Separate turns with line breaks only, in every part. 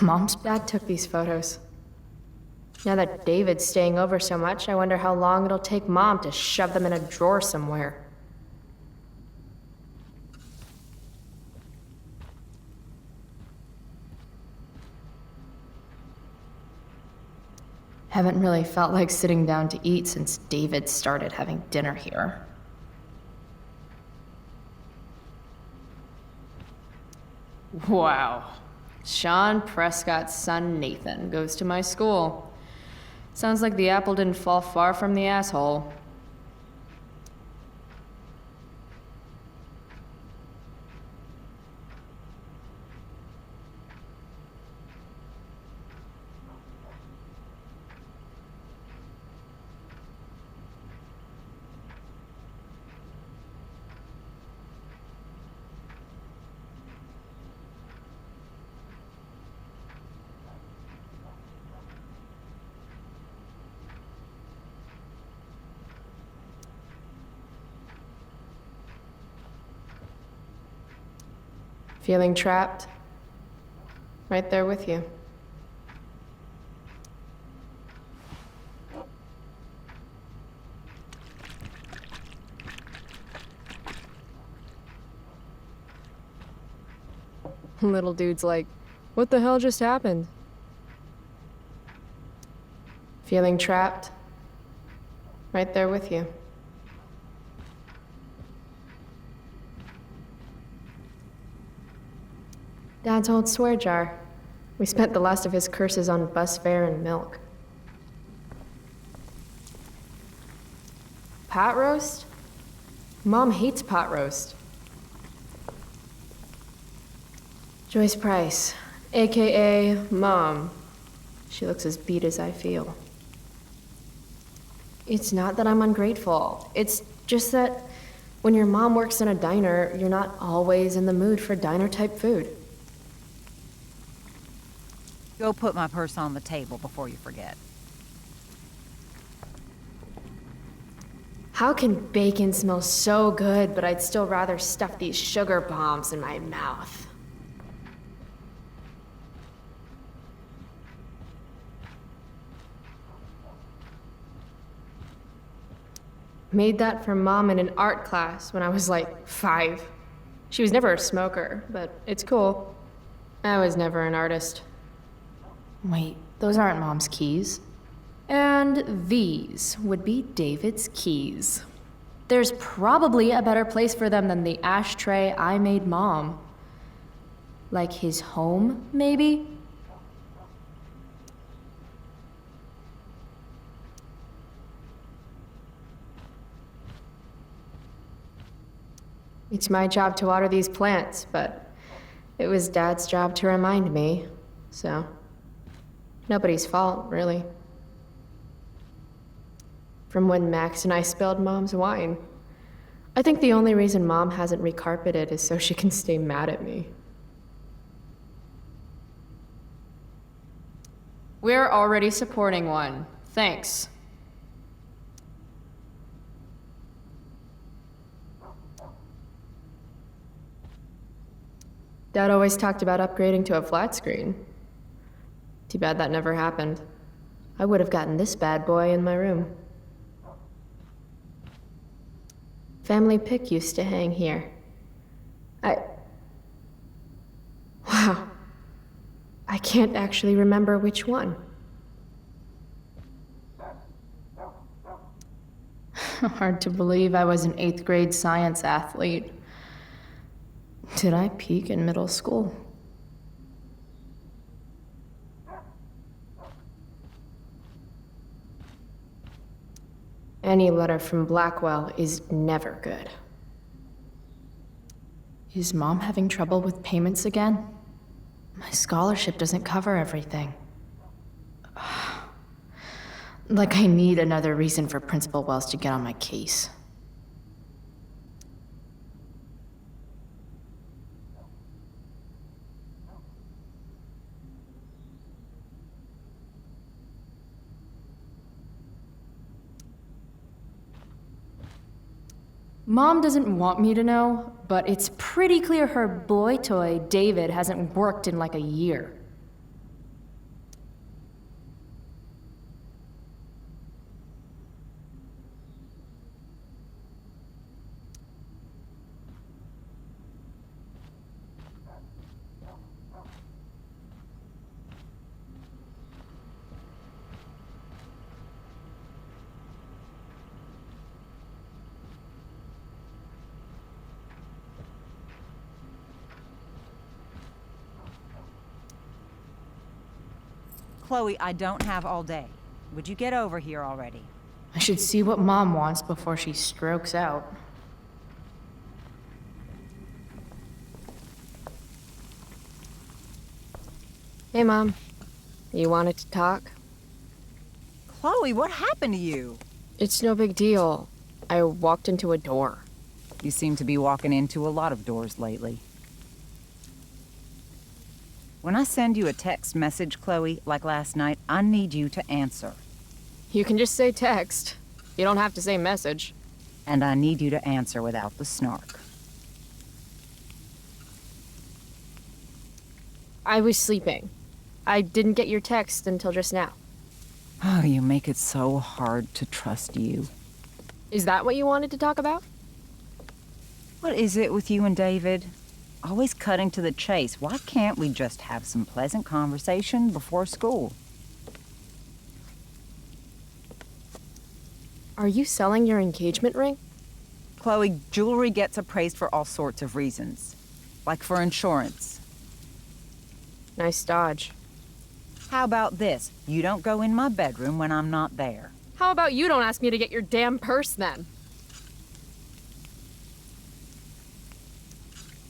Mom's dad took these photos. Now that David's staying over so much, I wonder how long it'll take Mom to shove them in a drawer somewhere. Haven't really felt like sitting down to eat since David started having dinner here. Wow. Sean Prescott's son Nathan goes to my school. Sounds like the apple didn't fall far from the asshole. Feeling trapped? Right there with you. Little dude's like, what the hell just happened? Feeling trapped? Right there with you. Dad's old swear jar. We spent the last of his curses on bus fare and milk. Pot roast? Mom hates pot roast. Joyce Price, AKA Mom. She looks as beat as I feel. It's not that I'm ungrateful. It's just that when your mom works in a diner, you're not always in the mood for diner-type food.
Go put my purse on the table before you forget.
How can bacon smell so good, but I'd still rather stuff these sugar bombs in my mouth? Made that for Mom in an art class when I was like 5. She was never a smoker, but it's cool. I was never an artist. Wait, those aren't Mom's keys. And these would be David's keys. There's probably a better place for them than the ashtray I made Mom. Like his home, maybe? It's my job to water these plants, but it was Dad's job to remind me, so nobody's fault, really. From when Max and I spilled Mom's wine. I think the only reason Mom hasn't recarpeted is so she can stay mad at me. We're already supporting one. Thanks. Dad always talked about upgrading to a flat screen. Too bad that never happened. I would have gotten this bad boy in my room. Family pic used to hang here. Wow. I can't actually remember which one. Hard to believe I was an 8th grade science athlete. Did I peak in middle school? Any letter from Blackwell is never good. Is Mom having trouble with payments again? My scholarship doesn't cover everything. Like I need another reason for Principal Wells to get on my case. Mom doesn't want me to know, but it's pretty clear her boy toy, David, hasn't worked in like a year.
Chloe, I don't have all day. Would you get over here already?
I should see what Mom wants before she strokes out. Hey, Mom. You wanted to talk?
Chloe, what happened to you?
It's no big deal. I walked into a door.
You seem to be walking into a lot of doors lately. When I send you a text message, Chloe, like last night, I need you to answer.
You can just say text. You don't have to say message.
And I need you to answer without the snark.
I was sleeping. I didn't get your text until just now.
Oh, you make it so hard to trust you.
Is that what you wanted to talk about?
What is it with you and David? Always cutting to the chase. Why can't we just have some pleasant conversation before school?
Are you selling your engagement ring?
Chloe, jewelry gets appraised for all sorts of reasons. Like for insurance.
Nice dodge.
How about this? You don't go in my bedroom when I'm not there.
How about you don't ask me to get your damn purse then?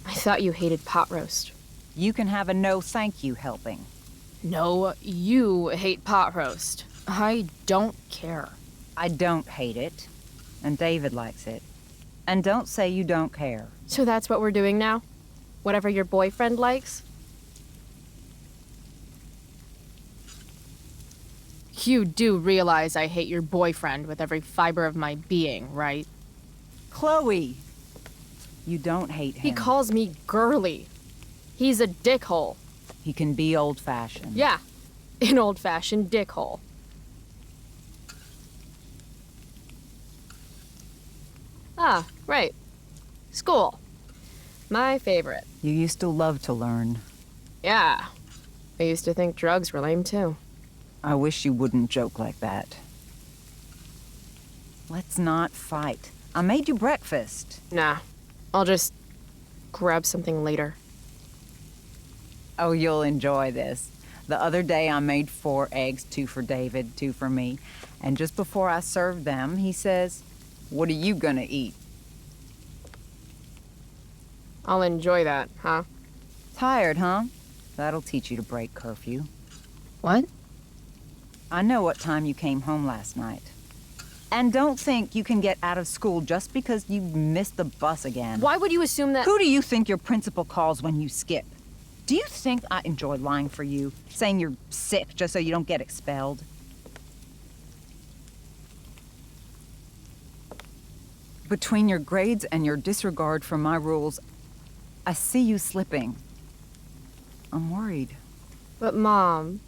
I thought you hated pot roast.
You can have a no thank you helping.
No, you hate pot roast. I don't care.
I don't hate it. And David likes it. And don't say you don't care.
So that's what we're doing now? Whatever your boyfriend likes? You do realize I hate your boyfriend with every fiber of my being, right?
Chloe! You don't hate him.
He calls me girly. He's a dickhole.
He can be old-fashioned.
Yeah, an old-fashioned dickhole. Ah, right. School. My favorite.
You used to love to learn.
Yeah. I used to think drugs were lame too.
I wish you wouldn't joke like that. Let's not fight. I made you breakfast.
Nah. I'll just grab something later.
Oh, you'll enjoy this. The other day I made 4 eggs, 2 for David, 2 for me. And just before I served them, he says, "What are you gonna eat?"
I'll enjoy that, huh?
Tired, huh? That'll teach you to break curfew.
What?
I know what time you came home last night. And don't think you can get out of school just because you missed the bus again.
Why would you assume that—
Who do you think your principal calls when you skip? Do you think I enjoy lying for you? Saying you're sick just so you don't get expelled? Between your grades and your disregard for my rules, I see you slipping. I'm worried.
But Mom,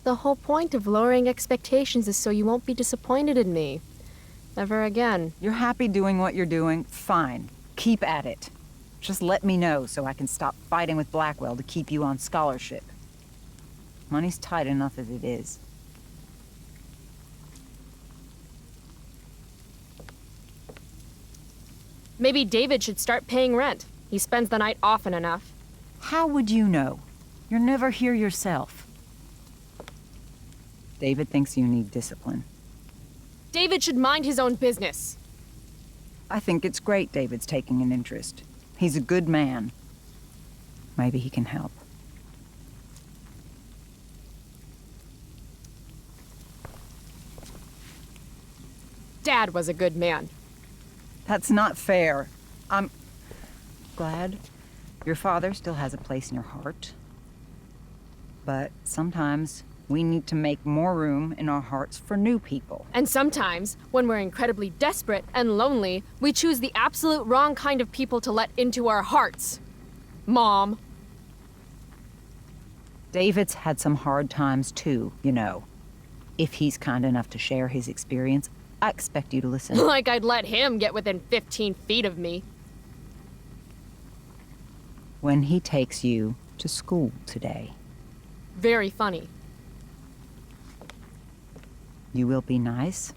the whole point of lowering expectations is so you won't be disappointed in me. Ever again.
You're happy doing what you're doing? Fine. Keep at it. Just let me know so I can stop fighting with Blackwell to keep you on scholarship. Money's tight enough as it is.
Maybe David should start paying rent. He spends the night often enough.
How would you know? You're never here yourself. David thinks you need discipline.
David should mind his own business.
I think it's great David's taking an interest. He's a good man. Maybe he can help.
Dad was a good man.
That's not fair. I'm glad your father still has a place in your heart. But sometimes we need to make more room in our hearts for new people.
And sometimes, when we're incredibly desperate and lonely, we choose the absolute wrong kind of people to let into our hearts. Mom.
David's had some hard times too, you know. If he's kind enough to share his experience, I expect you to listen.
Like I'd let him get within 15 feet of me.
When he takes you to school today,
Very funny.
you will be nice,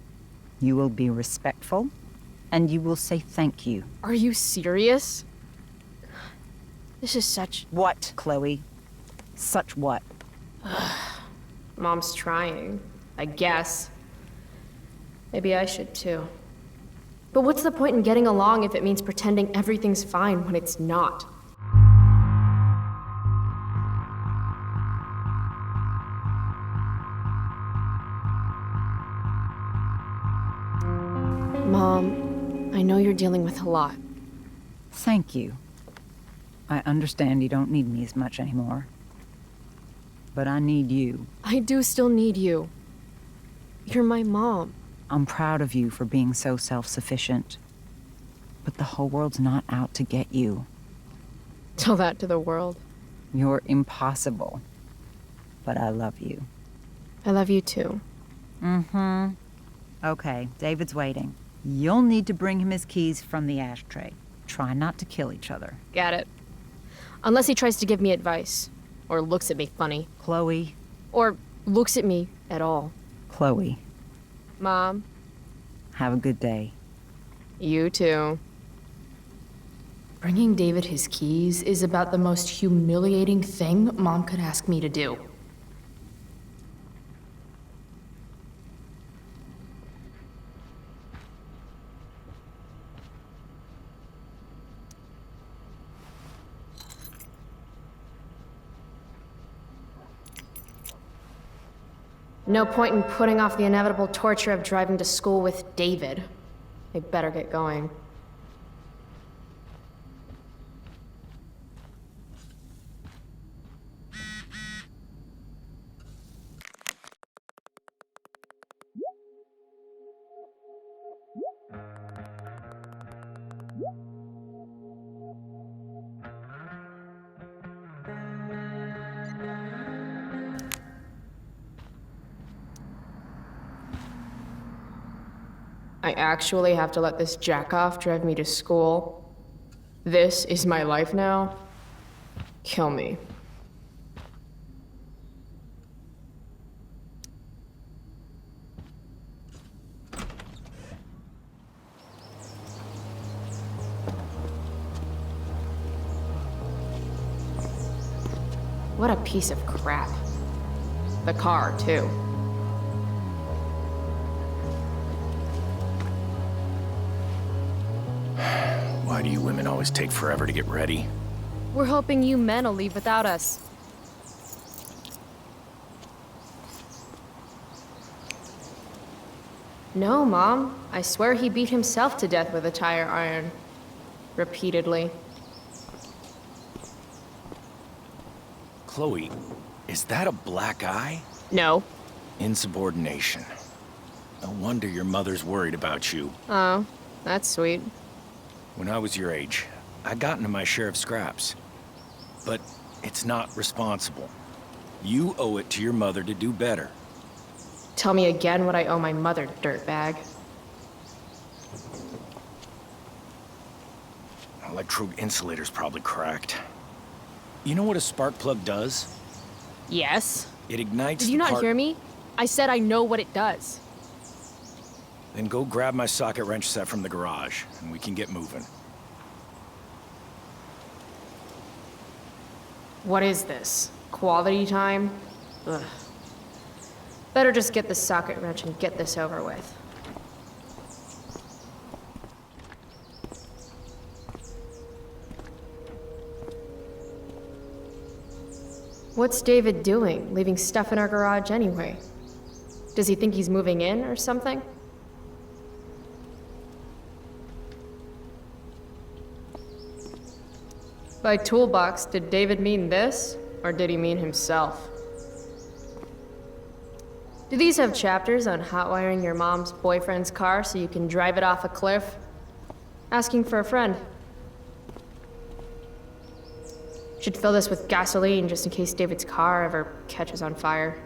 you will be respectful, and you will say thank you.
Are you serious? This is such—
What, Chloe? Such what?
Mom's trying, I guess. Maybe I should too. But what's the point in getting along if it means pretending everything's fine when it's not? Mom, I know you're dealing with a lot.
Thank you. I understand you don't need me as much anymore. But I need you.
I do still need you. You're my mom.
I'm proud of you for being so self-sufficient. But the whole world's not out to get you.
Tell that to the world.
You're impossible. But I love you.
I love you too.
Mm-hmm. Okay, David's waiting. You'll need to bring him his keys from the ashtray. Try not to kill each other.
Got it. Unless he tries to give me advice. Or looks at me funny.
Chloe.
Or looks at me at all.
Chloe.
Mom.
Have a good day.
You too. Bringing David his keys is about the most humiliating thing Mom could ask me to do. No point in putting off the inevitable torture of driving to school with David. I better get going. I actually have to let this jackoff drive me to school. This is my life now. Kill me. What a piece of crap. The car, too.
Why do you women always take forever to get ready?
We're hoping you men will leave without us. No, Mom. I swear he beat himself to death with a tire iron. Repeatedly.
Chloe, is that a black eye?
No.
Insubordination. No wonder your mother's worried about you.
Oh, that's sweet.
When I was your age, I got into my share of scraps. But it's not responsible. You owe it to your mother to do better.
Tell me again what I owe my mother, dirtbag.
Electrode insulator's probably cracked. You know what a spark plug does?
Yes?
It ignites
Did you
the
not
part-
hear me? I said I know what it does.
Then go grab my socket wrench set from the garage, and we can get moving.
What is this? Quality time? Ugh. Better just get the socket wrench and get this over with. What's David doing, leaving stuff in our garage anyway? Does he think he's moving in or something? By toolbox, did David mean this, or did he mean himself? Do these have chapters on hotwiring your mom's boyfriend's car so you can drive it off a cliff? Asking for a friend. Should fill this with gasoline just in case David's car ever catches on fire.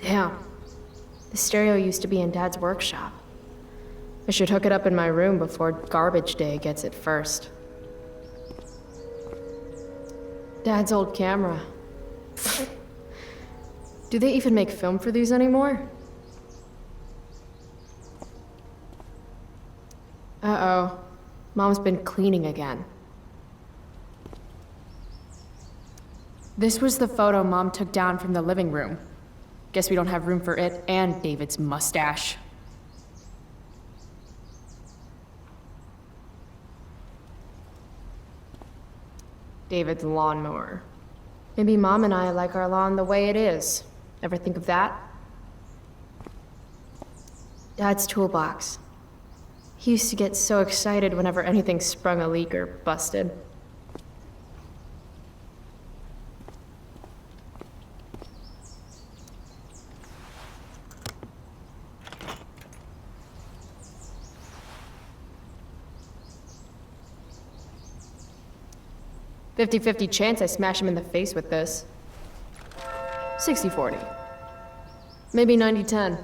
Damn. The stereo used to be in Dad's workshop. I should hook it up in my room before garbage day gets it first. Dad's old camera. Do they even make film for these anymore? Uh-oh. Mom's been cleaning again. This was the photo Mom took down from the living room. Guess we don't have room for it and David's mustache. David's lawnmower. Maybe Mom and I like our lawn the way it is. Ever think of that? Dad's toolbox. He used to get so excited whenever anything sprung a leak or busted. "50-50 chance I smash him in the face with this. 60-40. Maybe 90-10.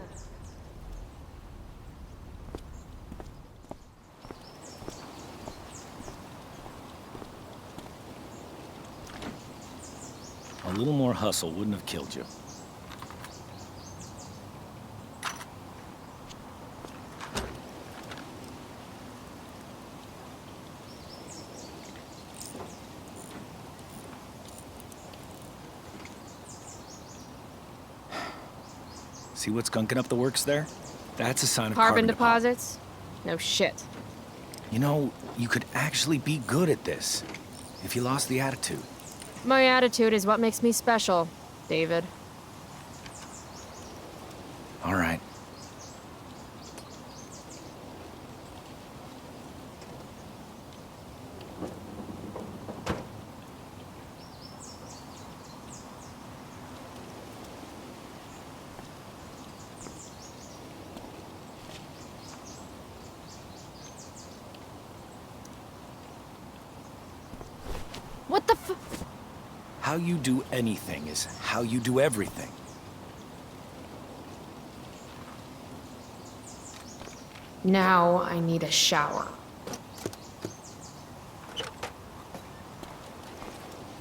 A little more hustle wouldn't have killed you. See what's gunking up the works there? That's a sign of
Carbon deposits? No shit.
You know, you could actually be good at this if you lost the attitude.
My attitude is what makes me special, David.
All right.
What the
How you do anything is how you do everything.
Now I need a shower.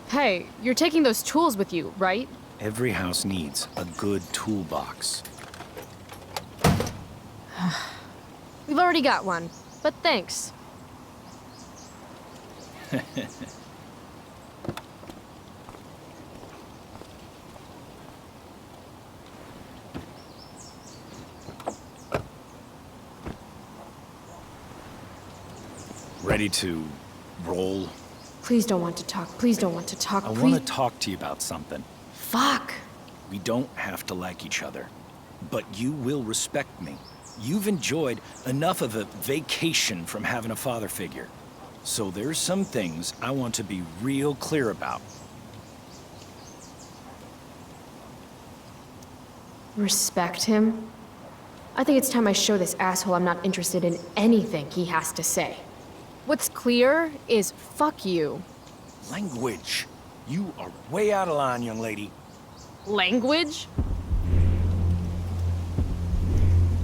Hey, you're taking those tools with you, right?
Every house needs a good toolbox.
We've already got one, but thanks.
Ready to roll?
Please don't want to talk. Please don't want to talk.
I
Please.
want to talk to you about something.
Fuck.
We don't have to like each other, but you will respect me. You've enjoyed enough of a vacation from having a father figure. So there's some things I want to be real clear about.
Respect him? I think it's time I show this asshole I'm not interested in anything he has to say. What's clear is fuck you.
Language. You are way out of line, young lady.
Language?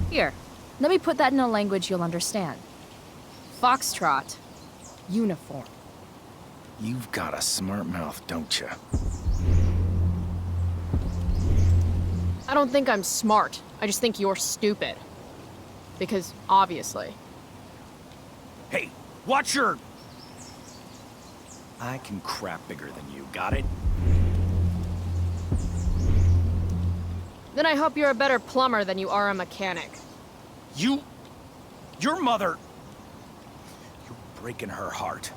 Here, let me put that in a language you'll understand. Foxtrot. Uniform.
You've got a smart mouth, don't you?
I don't think I'm smart. I just think you're stupid. Because, obviously.
Hey, watch your... I can crap bigger than you, got it?
Then I hope you're a better plumber than you are a mechanic.
Your mother... You're breaking her heart.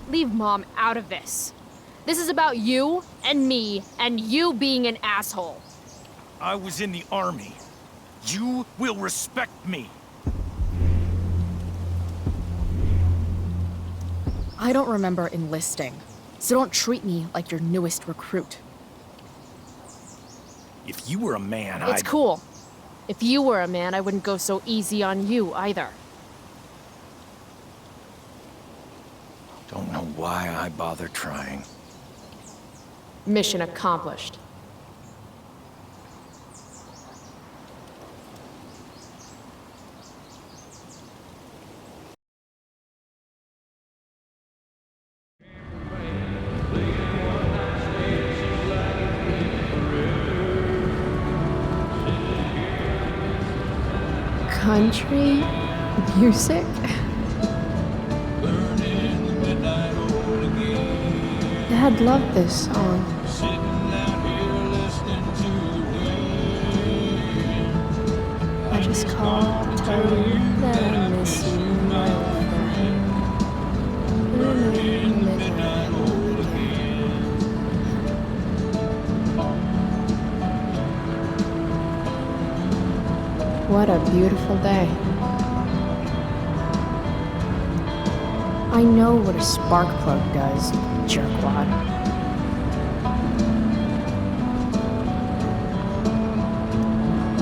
Leave Mom out of this. This is about you and me and you being an asshole.
I was in the army. You will respect me.
I don't remember enlisting, so don't treat me like your newest recruit.
If you were a man,
It's cool. If you were a man, I wouldn't go so easy on you either.
Don't know why I bother trying.
Mission accomplished. Country music?
Burning the midnight oil.
Dad loved this song. I just called to tell you that I miss you, my old friend. What a beautiful day. I know what a spark plug does, jerkwad.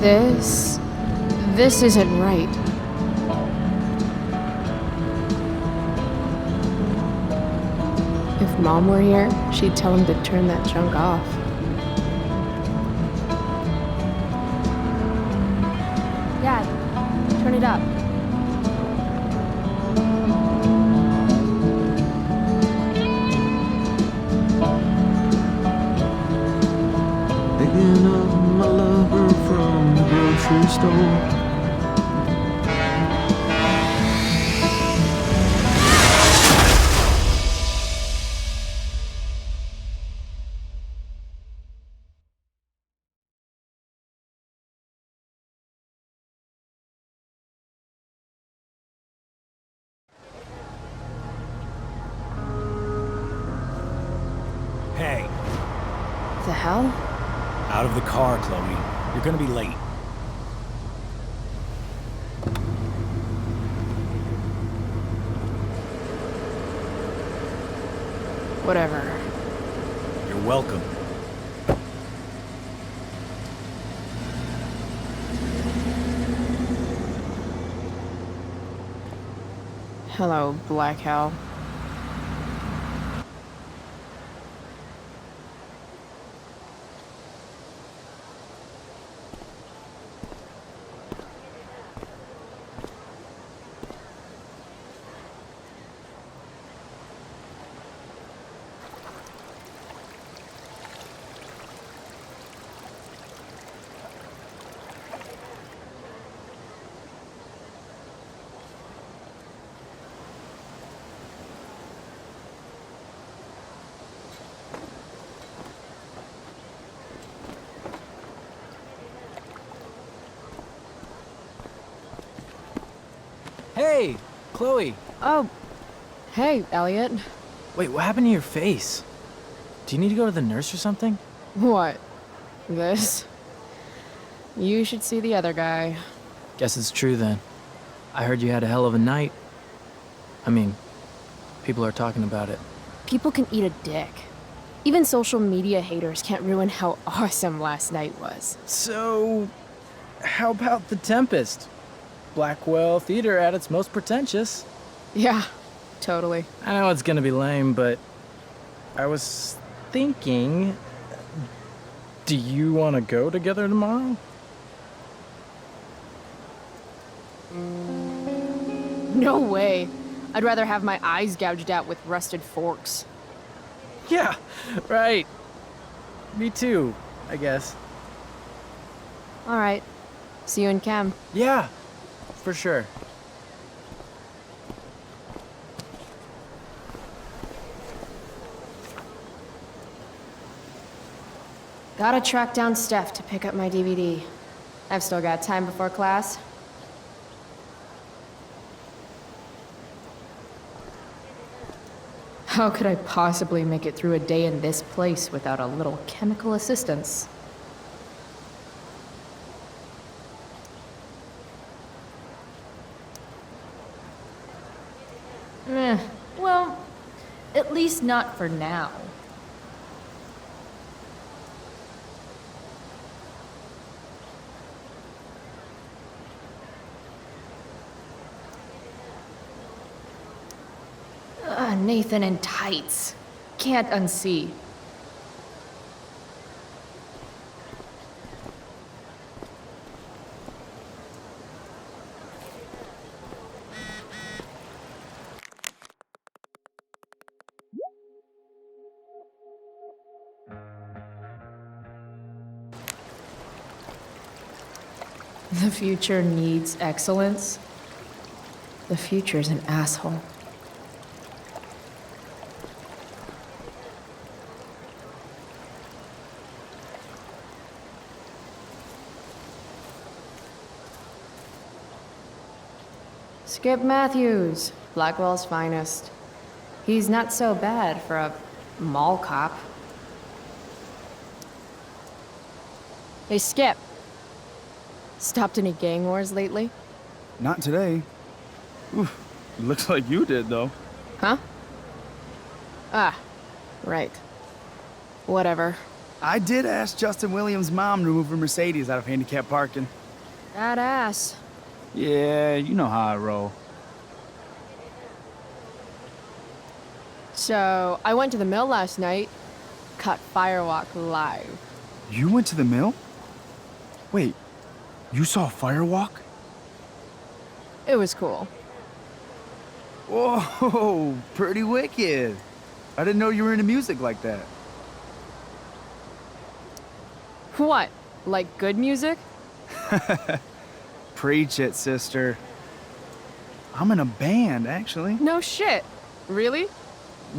This isn't right. If Mom were here, she'd tell him to turn that junk off.
Dad, turn it up.
Picking up my lover from the grocery store.
Hey,
The hell?
out of the car, Chloe. You're gonna be late.
Whatever.
You're welcome.
Hello, Black Hell.
Hey, Chloe.
Oh, hey, Elliot.
Wait, what happened to your face? Do you need to go to the nurse or something?
What? This? You should see the other guy.
Guess it's true then. I heard you had a hell of a night. I mean, people are talking about it.
People can eat a dick. Even social media haters can't ruin how awesome last night was.
So, how about The Tempest? Blackwell Theater at its most pretentious.
Yeah, totally.
I know it's gonna be lame, but I was thinking, do you want to go together tomorrow?
No way. I'd rather have my eyes gouged out with rusted forks.
Yeah, right. Me too, I guess.
All right. See you in chem.
Yeah, for sure.
Gotta track down Steph to pick up my DVD. I've still got time before class. How could I possibly make it through a day in this place without a little chemical assistance?
Well, at least not for now.
Nathan in tights. Can't unsee. The future needs excellence. The future's an asshole. Skip Matthews, Blackwell's finest. He's not so bad for a mall cop.
Hey, Skip. Stopped any gang wars lately?
Not today. Oof, looks like you did, though.
Huh? Ah, right. Whatever.
I did ask Justin Williams' mom to move her Mercedes out of handicap parking.
That ass.
Yeah, you know how I roll.
So, I went to the mill last night. Caught Firewalk live.
You went to the mill? Wait, you saw Firewalk?
It was cool.
Whoa, pretty wicked. I didn't know you were into music like that.
What? Like good music?
Preach it, sister. I'm in a band, actually.
No shit. Really?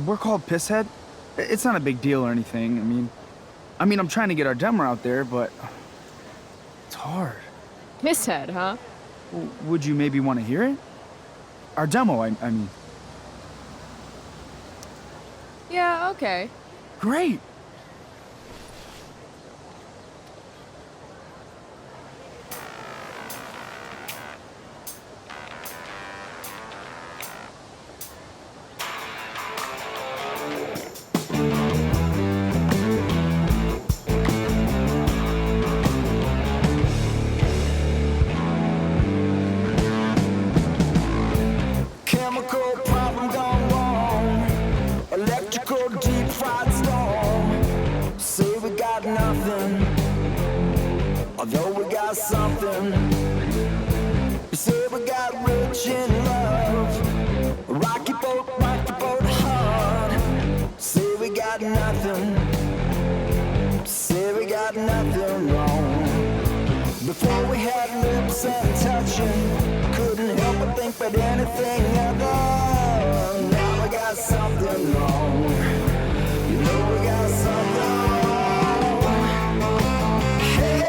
We're called Pisshead. It's not a big deal or anything. I mean, I'm trying to get our demo out there, but it's hard.
Pisshead, huh?
Would you maybe want to hear it? Our demo, I mean.
Yeah, okay.
Great.
Chemical problem gone wrong. Electrical deep fried storm. Say we got nothing, although we got something. Say we got rich in love. Rocky boat hard. Say we got nothing. Say we got nothing wrong. Before we had lips and touching, couldn't help but think about anything other. Now we got something wrong. You know we got something wrong. Hey.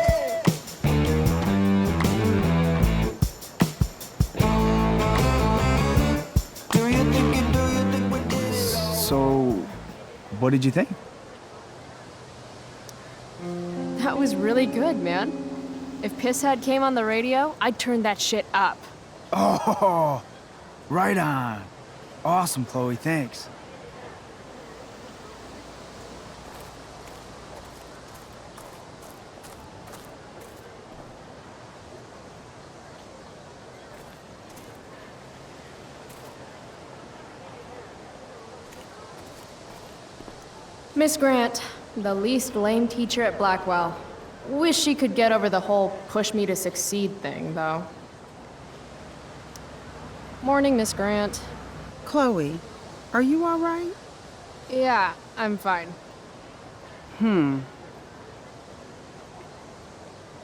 Do you think we did it all?
So, what did you think?
That was really good, man. If Pisshead came on the radio, I'd turn that shit up.
Oh, right on. Awesome, Chloe, thanks.
Miss Grant, the least lame teacher at Blackwell. Wish she could get over the whole push me to succeed thing, though. Morning, Miss Grant.
Chloe, are you all right?
Yeah, I'm fine.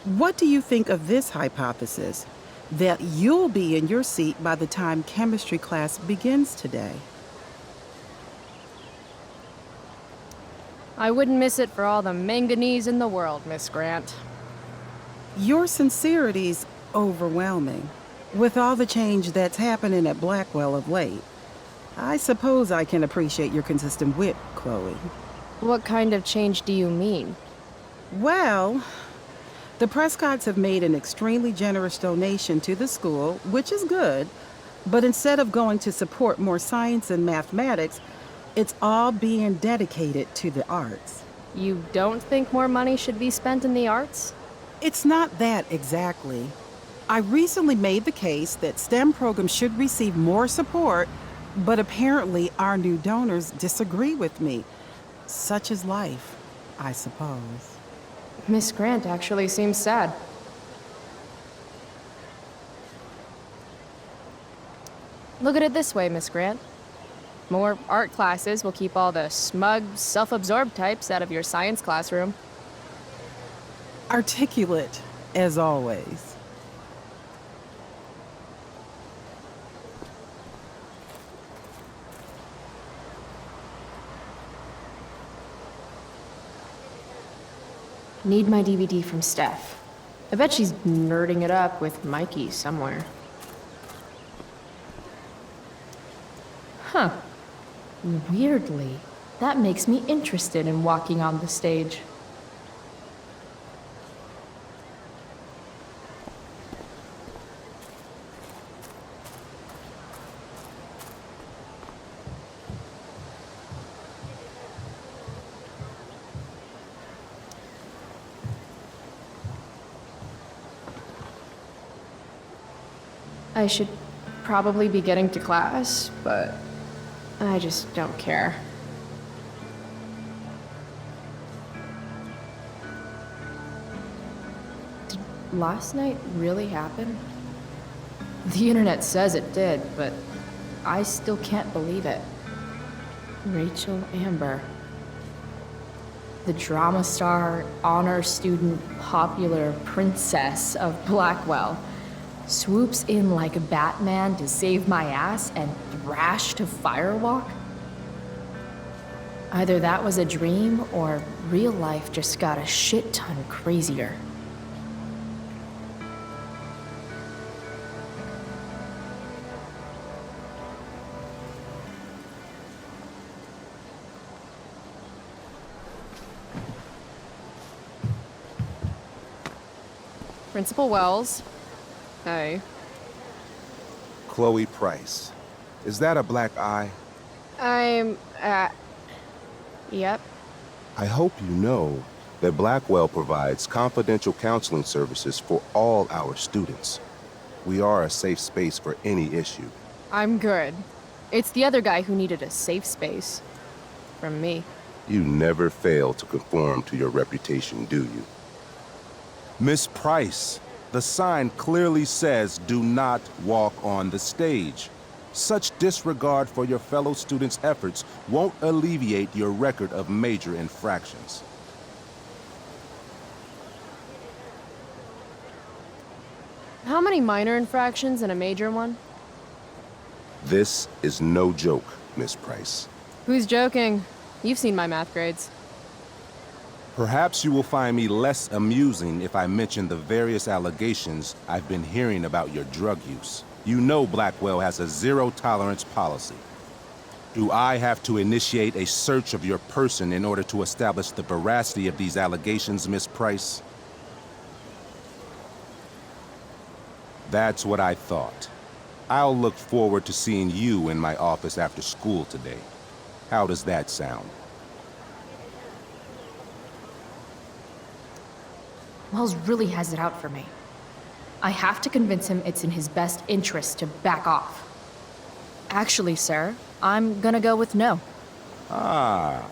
What do you think of this hypothesis? That you'll be in your seat by the time chemistry class begins today.
I wouldn't miss it for all the manganese in the world, Miss Grant.
Your sincerity's overwhelming. With all the change that's happening at Blackwell of late, I suppose I can appreciate your consistent wit, Chloe.
What kind of change do you mean?
Well, the Prescotts have made an extremely generous donation to the school, which is good, but instead of going to support more science and mathematics, it's all being dedicated to the arts.
You don't think more money should be spent in the arts?
It's not that exactly. I recently made the case that STEM programs should receive more support, but apparently our new donors disagree with me. Such is life, I suppose.
Miss Grant actually seems sad. Look at it this way, Miss Grant. More art classes will keep all the smug, self-absorbed types out of your science classroom.
Articulate, as always.
Need my DVD from Steph. I bet she's nerding it up with Mikey somewhere.
Weirdly, that makes me interested in walking on the stage.
I should probably be getting to class, but I just don't care. Did last night really happen? The internet says it did, but I still can't believe it. Rachel Amber. The drama star, honor student, popular princess of Blackwell swoops in like Batman to save my ass and thrash to Firewalk? Either that was a dream or real life just got a shit ton crazier. Principal Wells. Hey.
Chloe Price. Is that a black eye?
Yep.
I hope you know that Blackwell provides confidential counseling services for all our students. We are a safe space for any issue.
I'm good. It's the other guy who needed a safe space. From me.
You never fail to conform to your reputation, do you?
Miss Price, the sign clearly says do not walk on the stage. Such disregard for your fellow students' efforts won't alleviate your record of major infractions.
How many minor infractions and a major one?
This is no joke, Miss Price.
Who's joking? You've seen my math grades.
Perhaps you will find me less amusing if I mention the various allegations I've been hearing about your drug use. You know Blackwell has a zero-tolerance policy. Do I have to initiate a search of your person in order to establish the veracity of these allegations, Miss Price? That's what I thought. I'll look forward to seeing you in my office after school today. How does that sound?
Wells really has it out for me. I have to convince him it's in his best interest to back off. Actually, sir, I'm gonna go with no.
Ah,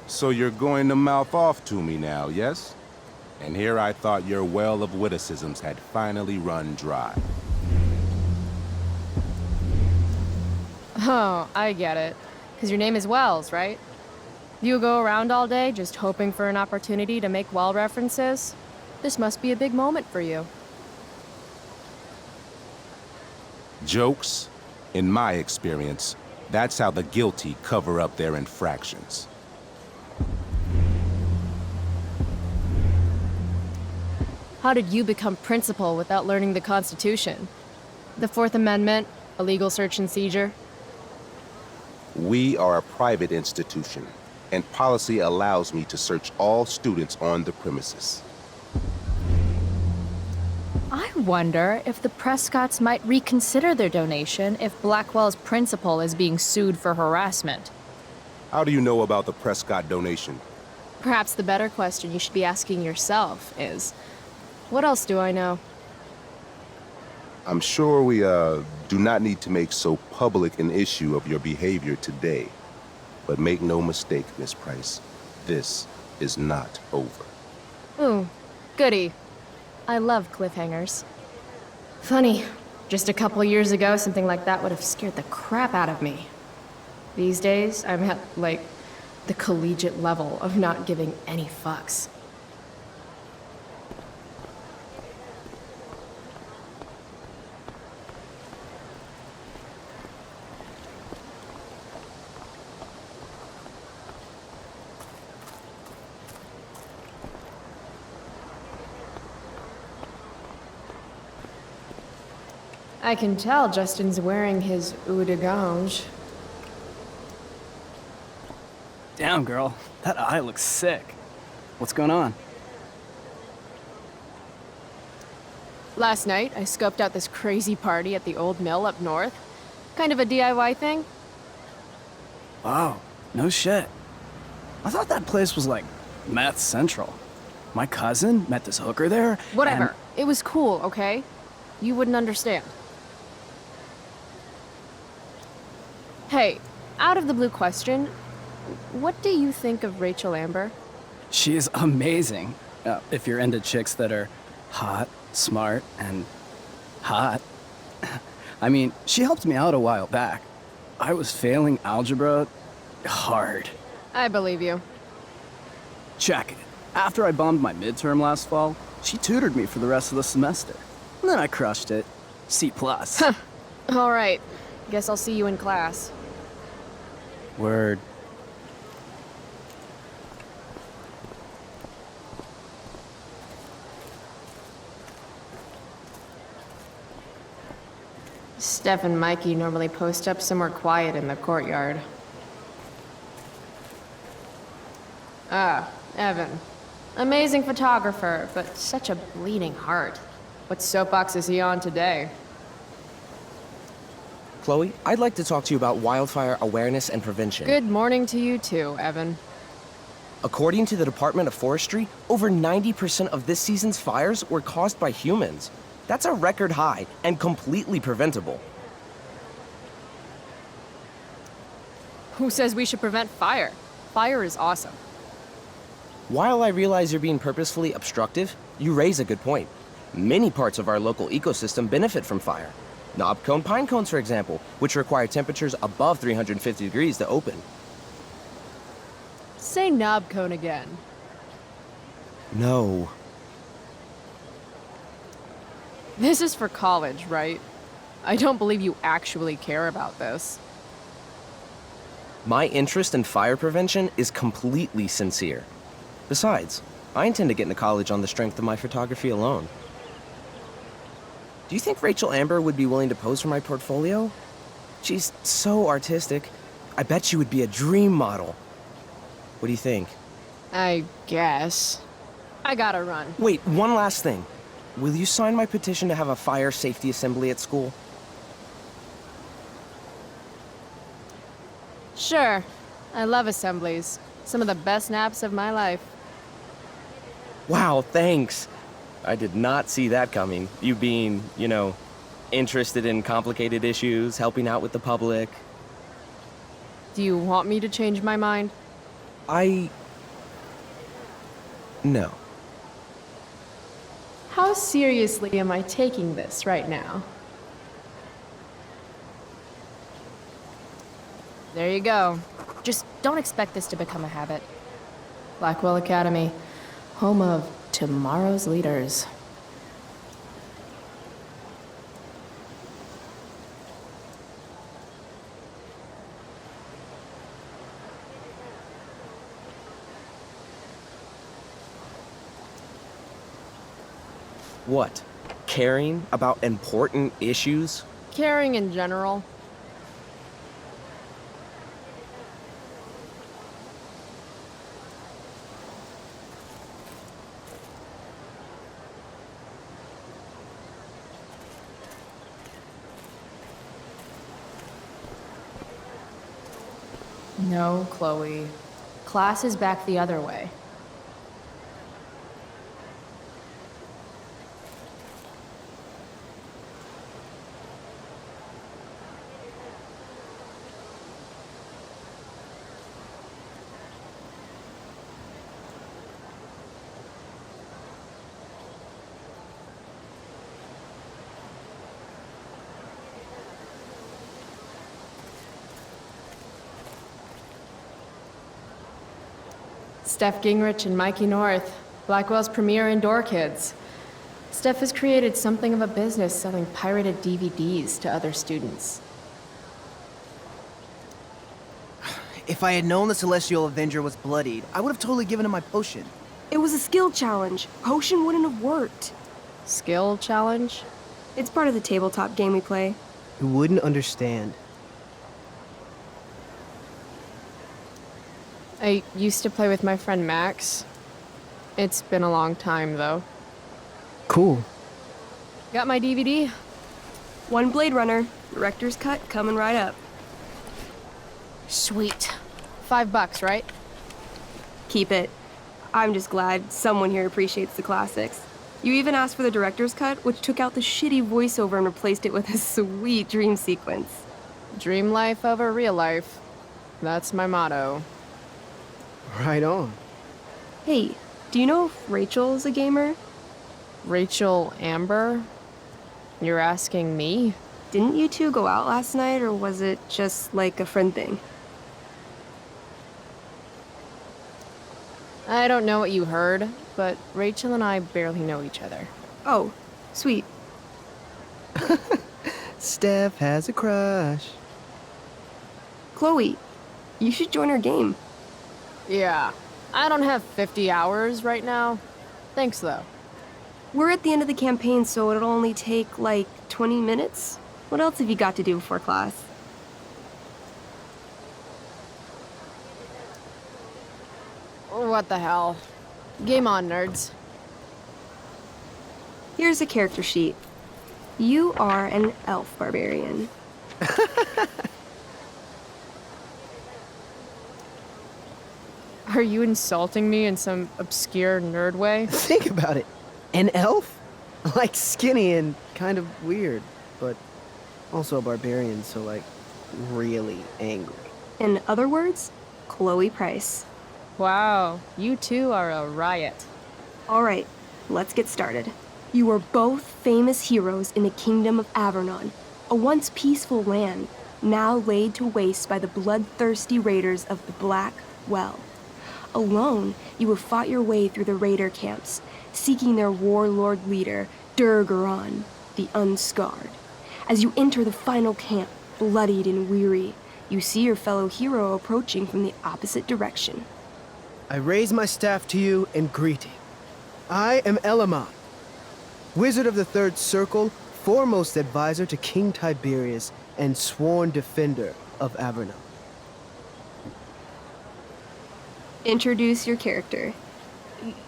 so you're going to mouth off to me now, yes? And here I thought your well of witticisms had finally run dry.
Oh, I get it. 'Cause your name is Wells, right? You go around all day just hoping for an opportunity to make well references? This must be a big moment for you.
Jokes? In my experience, that's how the guilty cover up their infractions.
How did you become principal without learning the Constitution? The Fourth Amendment, illegal search and seizure?
We are a private institution, and policy allows me to search all students on the premises.
I wonder if the Prescotts might reconsider their donation if Blackwell's principal is being sued for harassment.
How do you know about the Prescott donation?
Perhaps the better question you should be asking yourself is, what else do I know?
I'm sure we, do not need to make so public an issue of your behavior today. But make no mistake, Miss Price, this is not over.
Ooh, goody. I love cliffhangers. Funny, just a couple years ago, something like that would have scared the crap out of me. These days, I'm at, like, the collegiate level of not giving any fucks. I can tell Justin's wearing his eau de gange.
Damn, girl. That eye looks sick. What's going on?
Last night, I scoped out this crazy party at the old mill up north. Kind of a DIY thing.
Wow, no shit. I thought that place was like meth central. My cousin met this hooker there.
Whatever.
and-
It was cool, okay? You wouldn't understand. Hey, out of the blue question, what do you think of Rachel Amber?
She is amazing. If you're into chicks that are hot, smart, and hot. I mean, she helped me out a while back. I was failing algebra hard.
I believe you.
Check it. After I bombed my midterm last fall, she tutored me for the rest of the semester. And then I crushed it. C+.
All right. Guess I'll see you in class.
Word.
Steph and Mikey normally post up somewhere quiet in the courtyard. Ah, Evan. Amazing photographer, but such a bleeding heart. What soapbox is he on today?
Chloe, I'd like to talk to you about wildfire awareness and prevention.
Good morning to you too, Evan.
According to the Department of Forestry, over 90% of this season's fires were caused by humans. That's a record high and completely preventable.
Who says we should prevent fire? Fire is awesome.
While I realize you're being purposefully obstructive, you raise a good point. Many parts of our local ecosystem benefit from fire. Knob-cone pine cones, for example, which require temperatures above 350 degrees to open.
Say knob cone again.
No.
This is for college, right? I don't believe you actually care about this.
My interest in fire prevention is completely sincere. Besides, I intend to get into college on the strength of my photography alone. Do you think Rachel Amber would be willing to pose for my portfolio? She's so artistic. I bet she would be a dream model. What do you think?
I guess. I gotta run.
Wait, one last thing. Will you sign my petition to have a fire safety assembly at school?
Sure. I love assemblies. Some of the best naps of my life.
Wow, thanks. I did not see that coming. You being, interested in complicated issues, helping out with the public.
Do you want me to change my mind?
No.
How seriously am I taking this right now? There you go. Just don't expect this to become a habit. Blackwell Academy, home of tomorrow's leaders.
What? Caring about important issues?
Caring in general. No, Chloe. Class is back the other way. Steph Gingrich and Mikey North, Blackwell's premier indoor kids. Steph has created something of a business selling pirated DVDs to other students.
If I had known the Celestial Avenger was bloodied, I would have totally given him my potion.
It was a skill challenge. Potion wouldn't have worked.
Skill challenge?
It's part of the tabletop game we play.
You wouldn't understand.
I used to play with my friend Max. It's been a long time, though.
Cool.
Got my DVD?
One Blade Runner, director's cut coming right up.
Sweet. $5, right?
Keep it. I'm just glad someone here appreciates the classics. You even asked for the director's cut, which took out the shitty voiceover and replaced it with a sweet dream sequence.
Dream life over real life. That's my motto.
Right on.
Hey, do you know if Rachel's a gamer?
Rachel Amber? You're asking me?
Didn't you two go out last night, or was it just like a friend thing?
I don't know what you heard, but Rachel and I barely know each other.
Oh, sweet.
Steph has a crush.
Chloe, you should join our game.
Yeah, I don't have 50 hours right now. Thanks, though.
We're at the end of the campaign, so it'll only take, like, 20 minutes. What else have you got to do before class?
What the hell? Game on, nerds.
Here's a character sheet. You are an elf barbarian.
Are you insulting me in some obscure nerd way?
Think about it. An elf? Like skinny and kind of weird, but also a barbarian, so like really angry.
In other words, Chloe Price.
Wow, you two are a riot.
All right, let's get started. You are both famous heroes in the kingdom of Avernon, a once peaceful land, now laid to waste by the bloodthirsty raiders of the Black Well. Alone, you have fought your way through the raider camps, seeking their warlord leader, Durgaron, the Unscarred. As you enter the final camp, bloodied and weary, you see your fellow hero approaching from the opposite direction.
I raise my staff to you in greeting. I am Elamon, Wizard of the Third Circle, foremost advisor to King Tiberius, and sworn defender of Avernon.
Introduce your character.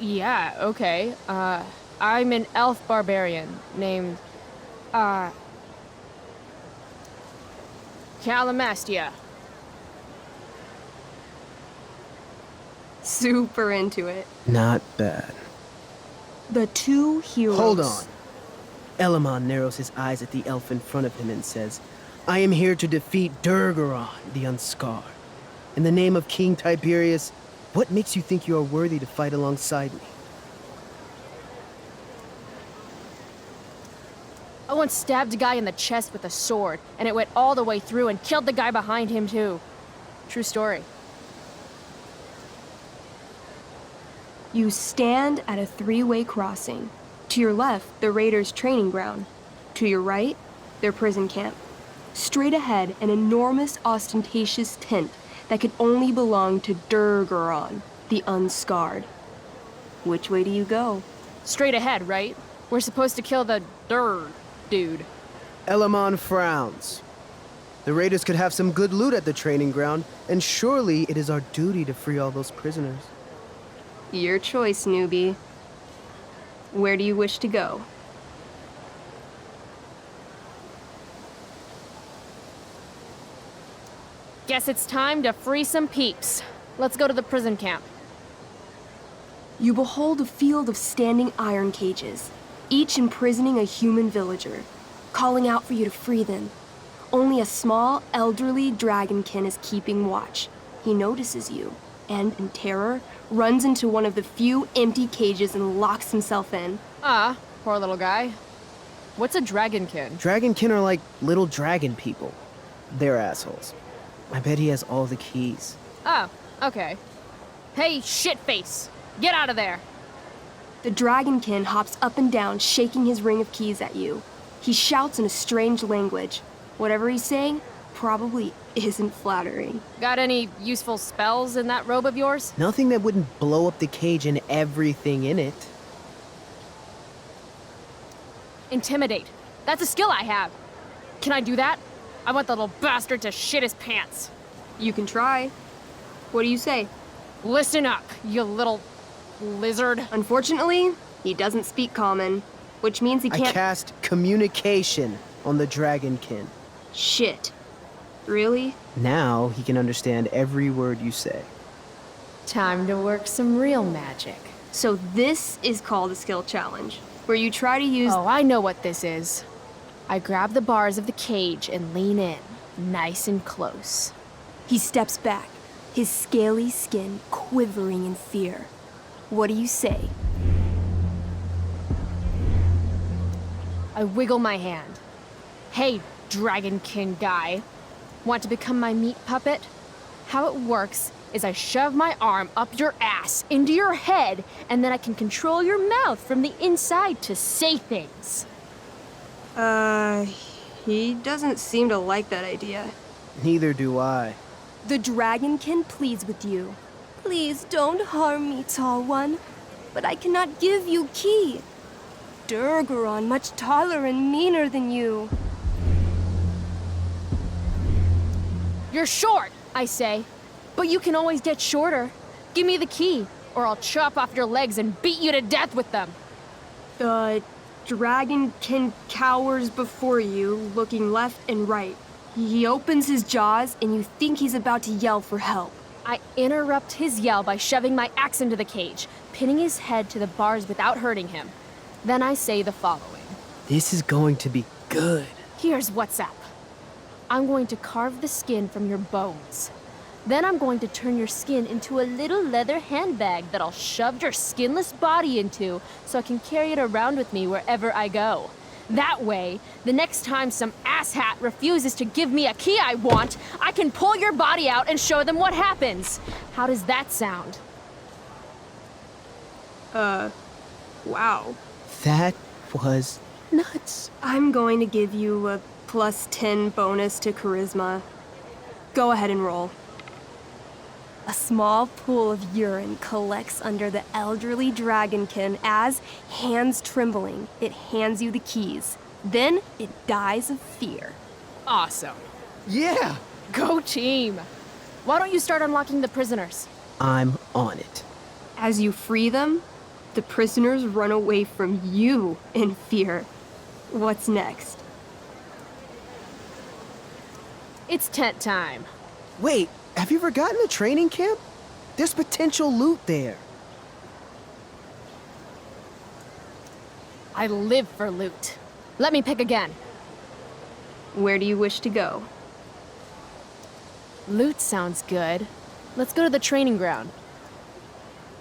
Yeah, okay. I'm an elf barbarian named, Calamastia.
Super into it.
Not bad.
The two heroes.
Hold on. Elamon narrows his eyes at the elf in front of him and says, I am here to defeat Durgaron, the Unscarred. In the name of King Tiberius, what makes you think you are worthy to fight alongside me?
I once stabbed a guy in the chest with a sword, and it went all the way through and killed the guy behind him, too. True story.
You stand at a three-way crossing. To your left, the raiders' training ground. To your right, their prison camp. Straight ahead, an enormous, ostentatious tent that could only belong to Durgaron, the Unscarred. Which way do you go?
Straight ahead, right? We're supposed to kill the dude.
Elamon frowns. The raiders could have some good loot at the training ground, and surely it is our duty to free all those prisoners.
Your choice, newbie. Where do you wish to go?
Guess it's time to free some peeps. Let's go to the prison camp.
You behold a field of standing iron cages, each imprisoning a human villager, calling out for you to free them. Only a small, elderly dragonkin is keeping watch. He notices you, and in terror, runs into one of the few empty cages and locks himself in.
Ah, poor little guy. What's a dragonkin?
Dragonkin are like little dragon people. They're assholes. I bet he has all the keys.
Oh, okay. Hey, shitface! Get out of there!
The dragonkin hops up and down, shaking his ring of keys at you. He shouts in a strange language. Whatever he's saying probably isn't flattering.
Got any useful spells in that robe of yours?
Nothing that wouldn't blow up the cage and everything in it.
Intimidate. That's a skill I have. Can I do that? I want the little bastard to shit his pants.
You can try. What do you say?
Listen up, you little lizard.
Unfortunately, he doesn't speak common, which means he
I
can't.
cast communication on the dragonkin.
Shit. Really?
Now he can understand every word you say.
Time to work some real magic.
So this is called a skill challenge, where you try to use.
Oh, I know what this is. I grab the bars of the cage and lean in, nice and close.
He steps back, his scaly skin quivering in fear. What do you say?
I wiggle my hand. Hey, dragonkin guy. Want to become my meat puppet? How it works is I shove my arm up your ass into your head, and then I can control your mouth from the inside to say things.
He doesn't seem to like that idea.
Neither do I.
The dragonkin pleads with you. Please don't harm me, tall one. But I cannot give you key. Durgaron much taller and meaner than you.
You're short, I say. But you can always get shorter. Give me the key, or I'll chop off your legs and beat you to death with them.
The dragonkin cowers before you, looking left and right. He opens his jaws, and you think he's about to yell for help.
I interrupt his yell by shoving my axe into the cage, pinning his head to the bars without hurting him. Then I say the following.
This is going to be good.
Here's what's up. I'm going to carve the skin from your bones. Then I'm going to turn your skin into a little leather handbag that I'll shove your skinless body into so I can carry it around with me wherever I go. That way, the next time some asshat refuses to give me a key I want, I can pull your body out and show them what happens. How does that sound?
Wow.
That was nuts.
I'm going to give you a +10 bonus to charisma. Go ahead and roll. A small pool of urine collects under the elderly dragonkin as, hands trembling, it hands you the keys. Then it dies of fear.
Awesome.
Yeah!
Go team! Why don't you start unlocking the prisoners?
I'm on it.
As you free them, the prisoners run away from you in fear. What's next?
It's tent time.
Wait, have you forgotten the training camp? There's potential loot there.
I live for loot. Let me pick again.
Where do you wish to go?
Loot sounds good. Let's go to the training ground.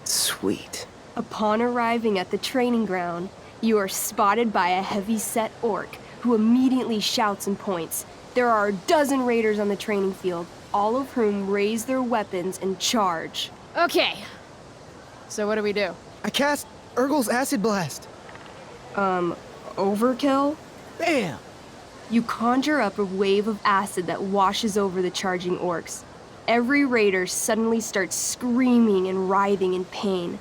Sweet.
Upon arriving at the training ground, you are spotted by a heavy-set orc who immediately shouts and points. There are a dozen raiders on the training field, all of whom raise their weapons and charge.
Okay. So what do we do?
I cast Urgel's Acid Blast.
Overkill?
Bam!
You conjure up a wave of acid that washes over the charging orcs. Every raider suddenly starts screaming and writhing in pain.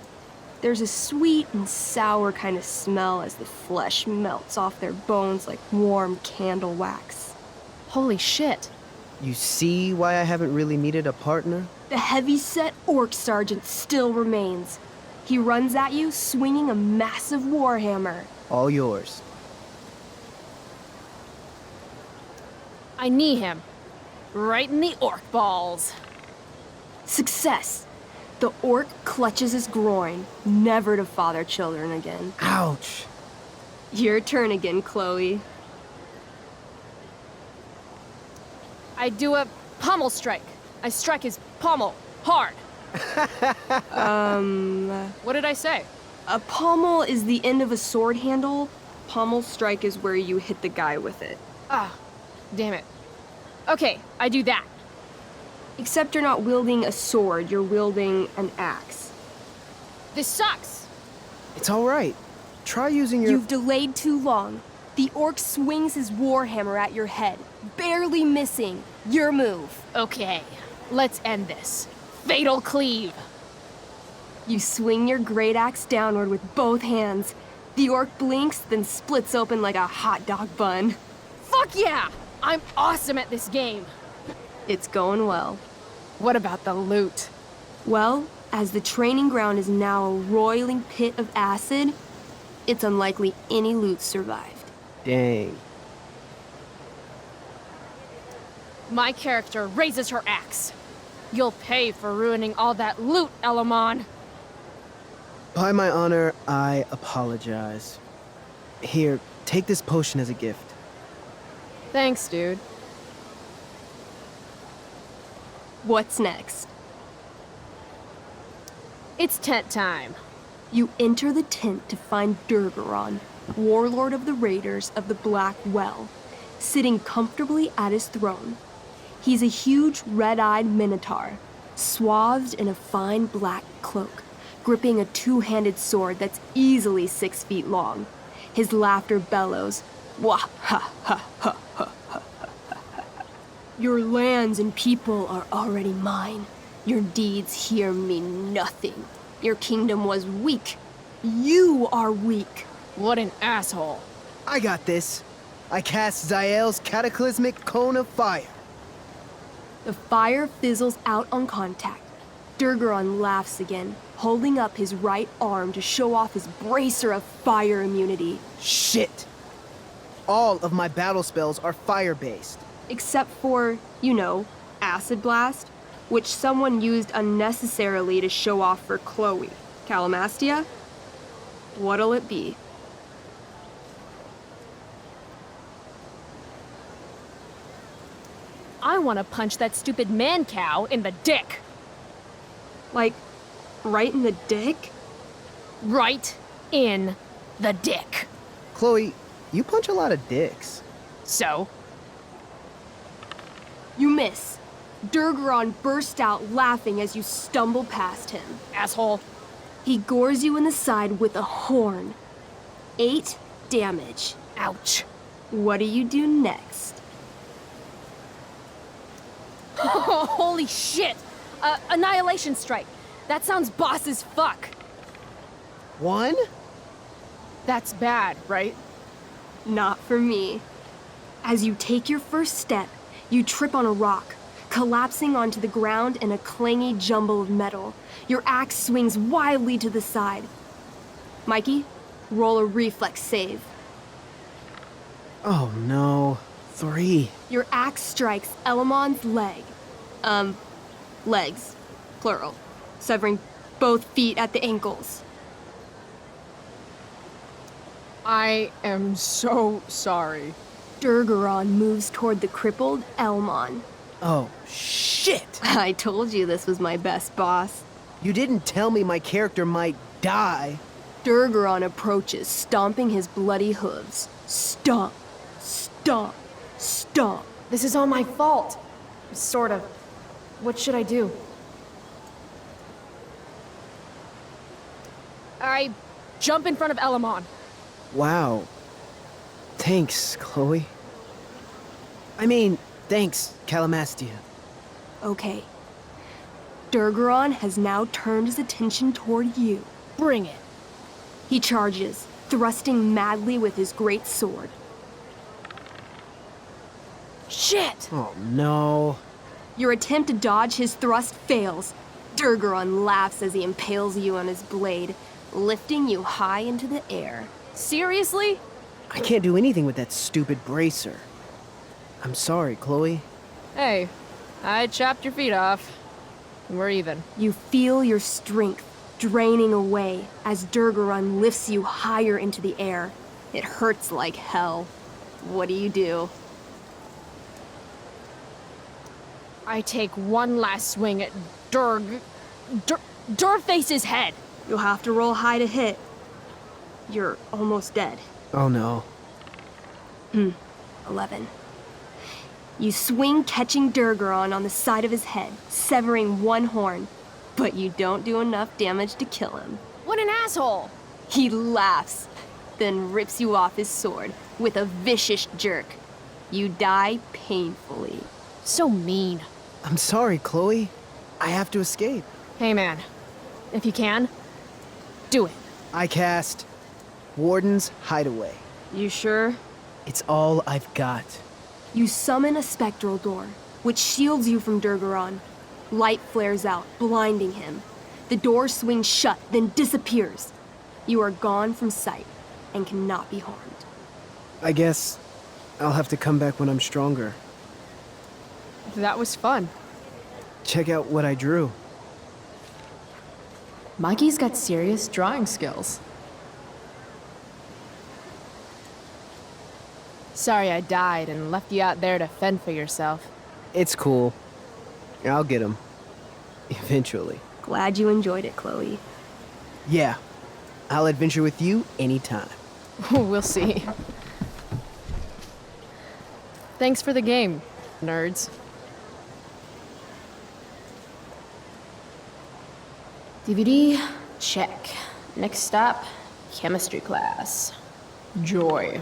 There's a sweet and sour kind of smell as the flesh melts off their bones like warm candle wax.
Holy shit.
You see why I haven't really needed a partner?
The heavy-set orc sergeant still remains. He runs at you, swinging a massive warhammer.
All yours.
I knee him. Right in the orc balls.
Success! The orc clutches his groin, never to father children again.
Ouch!
Your turn again, Chloe.
I do a pommel strike. I strike his pommel hard. What did I say?
A pommel is the end of a sword handle. Pommel strike is where you hit the guy with it.
Ah, damn it. Okay, I do that.
Except you're not wielding a sword, you're wielding an axe.
This sucks.
It's all right. Try using your...
You've delayed too long. The orc swings his warhammer at your head, barely missing. Your move.
Okay, let's end this. Fatal cleave.
You swing your great axe downward with both hands. The orc blinks, then splits open like a hot dog bun.
Fuck yeah! I'm awesome at this game.
It's going well.
What about the loot?
Well, As the training ground is now a roiling pit of acid, it's unlikely any loot survived.
Dang.
My character raises her axe. You'll pay for ruining all that loot, Elamon.
By my honor, I apologize. Here, take this potion as a gift.
Thanks, dude.
What's next?
It's tent time.
You enter the tent to find Durgaron, warlord of the Raiders of the Black Well, sitting comfortably at his throne. He's a huge red-eyed minotaur, swathed in a fine black cloak, gripping a two-handed sword that's easily 6 feet long. His laughter bellows, wah ha ha ha ha ha ha. Your lands and people are already mine. Your deeds here mean nothing. Your kingdom was weak. You are weak.
What an asshole.
I got this. I cast Zael's cataclysmic cone of fire.
The fire fizzles out on contact. Durgaron laughs again, holding up his right arm to show off his bracer of fire immunity.
Shit! All of my battle spells are fire-based.
Except for, you know, Acid Blast, which someone used unnecessarily to show off for Chloe. Calamastia? What'll it be?
I want to punch that stupid man-cow in the dick.
Like, right in the dick?
Right in the dick.
Chloe, you punch a lot of dicks.
So?
You miss. Durgaron burst out laughing as you stumble past him.
Asshole.
He gores you in the side with a horn. 8 damage.
Ouch.
What do you do next?
Holy shit! Annihilation Strike. That sounds boss as fuck.
1?
That's bad, right?
Not for me. As you take your first step, you trip on a rock, collapsing onto the ground in a clangy jumble of metal. Your axe swings wildly to the side. Mikey, roll a reflex save.
Oh no. 3.
Your axe strikes Elamon's leg. Legs, plural, severing both feet at the ankles.
I am so sorry.
Durgaron moves toward the crippled Elmon.
Oh, shit!
I told you this was my best boss.
You didn't tell me my character might die.
Durgaron approaches, stomping his bloody hooves. Stomp, stomp, stomp.
This is all my fault. Sort of. What should I do?
I jump in front of Elamon.
Wow. Thanks, Chloe. I mean, thanks, Calamastia.
Okay. Durgaron has now turned his attention toward you.
Bring it.
He charges, thrusting madly with his great sword.
Shit!
Oh no.
Your attempt to dodge his thrust fails. Durgaron laughs as he impales you on his blade, lifting you high into the air.
Seriously?
I can't do anything with that stupid bracer. I'm sorry, Chloe.
Hey, I chopped your feet off. We're even.
You feel your strength draining away as Durgaron lifts you higher into the air. It hurts like hell. What do?
I take one last swing at Durface's head.
You'll have to roll high to hit. You're almost dead.
Oh no.
11. You swing, catching Durgaron on the side of his head, severing one horn, but you don't do enough damage to kill him.
What an asshole!
He laughs, then rips you off his sword with a vicious jerk. You die painfully.
So mean.
I'm sorry, Chloe. I have to escape.
Hey man, if you can, do it.
I cast Warden's Hideaway.
You sure?
It's all I've got.
You summon a spectral door, which shields you from Durgaron. Light flares out, blinding him. The door swings shut, then disappears. You are gone from sight and cannot be harmed.
I guess I'll have to come back when I'm stronger.
That was fun.
Check out what I drew.
Mikey's got serious drawing skills.
Sorry I died and left you out there to fend for yourself.
It's cool. I'll get him. Eventually.
Glad you enjoyed it, Chloe.
Yeah. I'll adventure with you anytime.
We'll see. Thanks for the game, nerds.
DVD, check. Next stop, chemistry class. Joy.